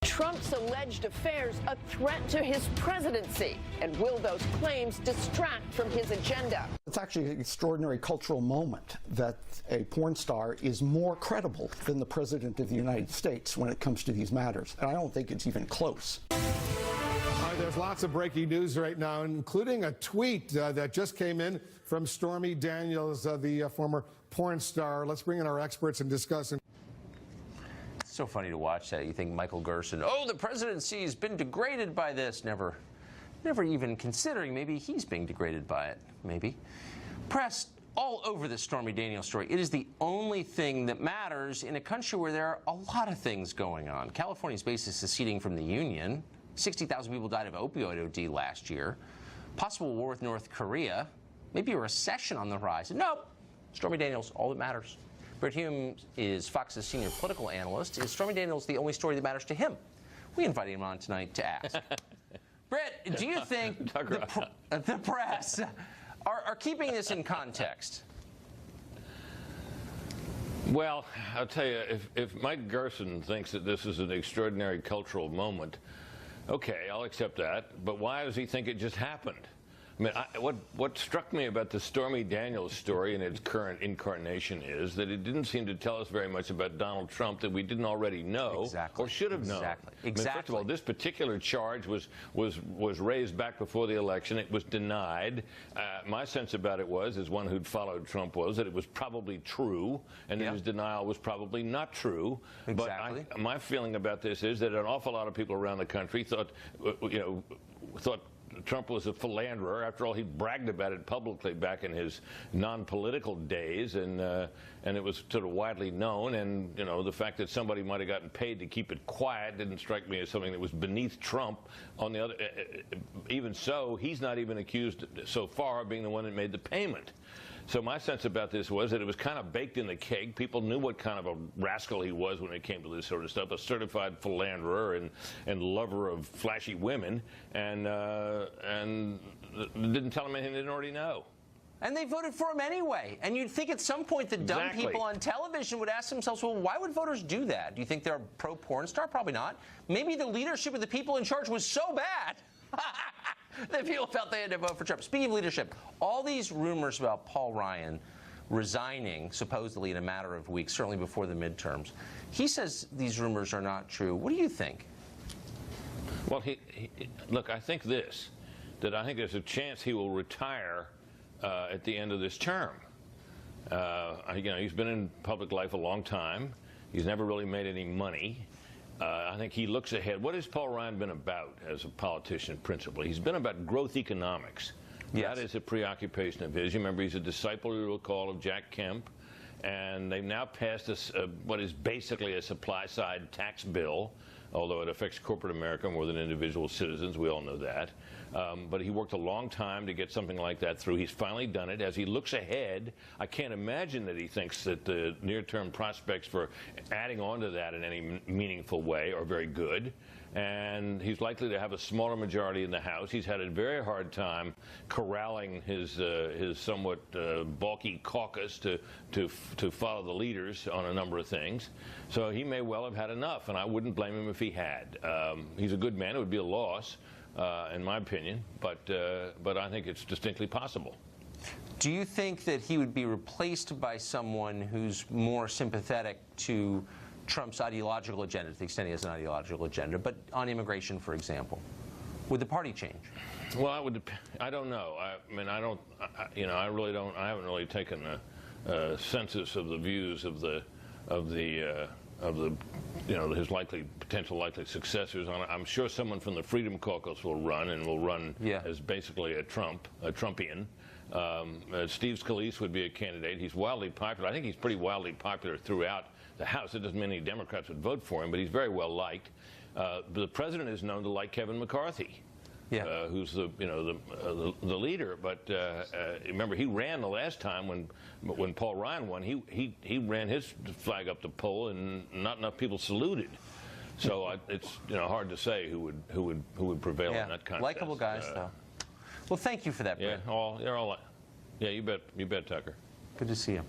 Trump's alleged affairs a threat to his presidency? And will those claims distract from his agenda? It's actually an extraordinary cultural moment that a porn star is more credible than the President of the United States when it comes to these matters. And I don't think it's even close. There's lots of breaking news right now, including a tweet that just came in from Stormy Daniels, the former porn star. Let's bring in our experts and discuss. It's so funny to watch that. You think Michael Gerson, oh, the presidency has been degraded by this. Never even considering maybe he's being degraded by it. Maybe. Press all over the Stormy Daniels story. It is the only thing that matters in a country where there are a lot of things going on. California's basically seceding from the Union. 60,000 people died of opioid OD last year. Possible war with North Korea. Maybe a recession on the horizon. Nope. Stormy Daniels, all that matters. Britt Hume is Fox's senior political analyst. Is Stormy Daniels the only story that matters to him? We invited him on tonight to ask. Britt, do you think the press are keeping this in context? Well, I'll tell you, if Mike Gerson thinks that this is an extraordinary cultural moment, okay, I'll accept that. But why does he think it just happened? I mean, what struck me about the Stormy Daniels story in its current incarnation is that it didn't seem to tell us very much about Donald Trump that we didn't already know or should have known. Exactly. I mean, first of all, this particular charge was raised back before the election. It was denied. My sense about it was, as one who'd followed Trump, was that it was probably true, and that his denial was probably not true. Exactly. But my feeling about this is that an awful lot of people around the country thought Trump was a philanderer. After all, he bragged about it publicly back in his non-political days, and it was sort of widely known. And the fact that somebody might have gotten paid to keep it quiet didn't strike me as something that was beneath Trump. On the other, even so, he's not even accused so far of being the one that made the payment. So my sense about this was that it was kind of baked in the cake. People knew what kind of a rascal he was when it came to this sort of stuff, a certified philanderer and lover of flashy women, and didn't tell him anything they didn't already know. And they voted for him anyway. And you'd think at some point the dumb people on television would ask themselves, well, why would voters do that? Do you think they're pro-porn star? Probably not. Maybe the leadership of the people in charge was so bad that people felt they had to vote for Trump. Speaking of leadership, all these rumors about Paul Ryan resigning, supposedly in a matter of weeks, certainly before the midterms, he says these rumors are not true. What do you think? Well, look, I think that I think there's a chance he will retire at the end of this term. He's been in public life a long time. He's never really made any money. I think he looks ahead. What has Paul Ryan been about as a politician, principally? He's been about growth economics. Yes. That is a preoccupation of his. You remember, he's a disciple, you'll recall, of Jack Kemp. And they've now passed what is basically a supply-side tax bill, although it affects corporate America more than individual citizens. We all know that. But he worked a long time to get something like that through. He's finally done it. As he looks ahead, I can't imagine that he thinks that the near-term prospects for adding on to that in any meaningful way are very good. And he's likely to have a smaller majority in the House. He's had a very hard time corralling his somewhat balky caucus to follow the leaders on a number of things. So he may well have had enough, and I wouldn't blame him if he had. He's a good man. It would be a loss, in my opinion, but I think it's distinctly possible. Do you think that he would be replaced by someone who's more sympathetic to Trump's ideological agenda, to the extent he has an ideological agenda, but on immigration, for example? Would the party change? Well, I don't know. I mean, I really don't. I haven't really taken a census of the views of his potential likely successors. I'm sure someone from the Freedom Caucus will run, and will run as basically a Trumpian. Steve Scalise would be a candidate. He's wildly popular. I think he's pretty wildly popular throughout the House. It doesn't mean any Democrats would vote for him, but he's very well liked. The president is known to like Kevin McCarthy, who's the leader. But remember, he ran the last time when Paul Ryan won. He ran his flag up the pole, and not enough people saluted. So it's hard to say who would prevail in that contest. Likeable guys, though. Well, thank you for that, Britt. Yeah, you bet, Tucker. Good to see you.